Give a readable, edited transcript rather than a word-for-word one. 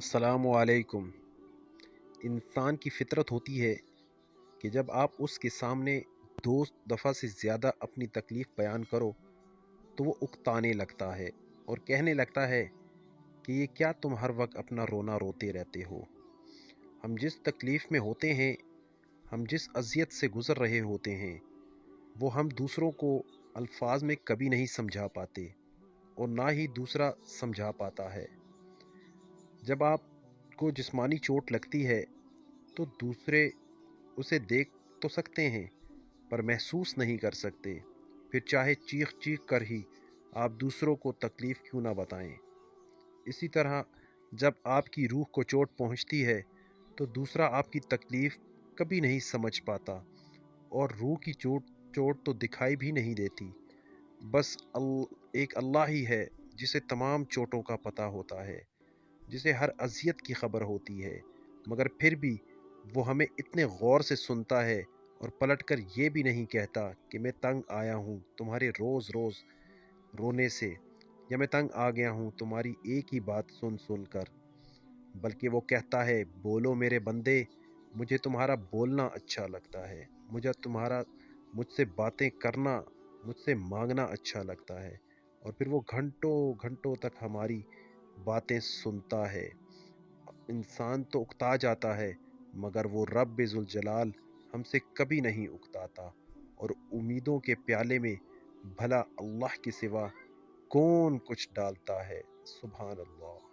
अस्सलामु अलैकुम। इंसान की फ़ितरत होती है कि जब आप उसके सामने दो दफ़ा से ज़्यादा अपनी तकलीफ़ बयान करो तो वो उकताने लगता है और कहने लगता है कि ये क्या तुम हर वक्त अपना रोना रोते रहते हो। हम जिस तकलीफ़ में होते हैं, हम जिस अज़ियत से गुज़र रहे होते हैं, वो हम दूसरों को अल्फाज में कभी नहीं समझा पाते और ना ही दूसरा समझा पाता है। जब आपको जिस्मानी चोट लगती है तो दूसरे उसे देख तो सकते हैं पर महसूस नहीं कर सकते, फिर चाहे चीख चीख कर ही आप दूसरों को तकलीफ़ क्यों ना बताएं। इसी तरह जब आपकी रूह को चोट पहुंचती है तो दूसरा आपकी तकलीफ़ कभी नहीं समझ पाता और रूह की चोट चोट तो दिखाई भी नहीं देती। बस एक अल्लाह ही है जिसे तमाम चोटों का पता होता है, जिसे हर अज़ियत की खबर होती है, मगर फिर भी वो हमें इतने गौर से सुनता है और पलटकर ये भी नहीं कहता कि मैं तंग आया हूँ तुम्हारे रोज़ रोज़ रोने से, या मैं तंग आ गया हूँ तुम्हारी एक ही बात सुन सुन कर। बल्कि वो कहता है, बोलो मेरे बंदे, मुझे तुम्हारा बोलना अच्छा लगता है, मुझे तुम्हारा मुझसे बातें करना, मुझसे मांगना अच्छा लगता है। और फिर वो घंटों घंटों तक हमारी बातें सुनता है। इंसान तो उकता जाता है मगर वो रब ज़ुल जलाल हमसे कभी नहीं उकताता। और उम्मीदों के प्याले में भला अल्लाह के सिवा कौन कुछ डालता है। सुभान अल्लाह।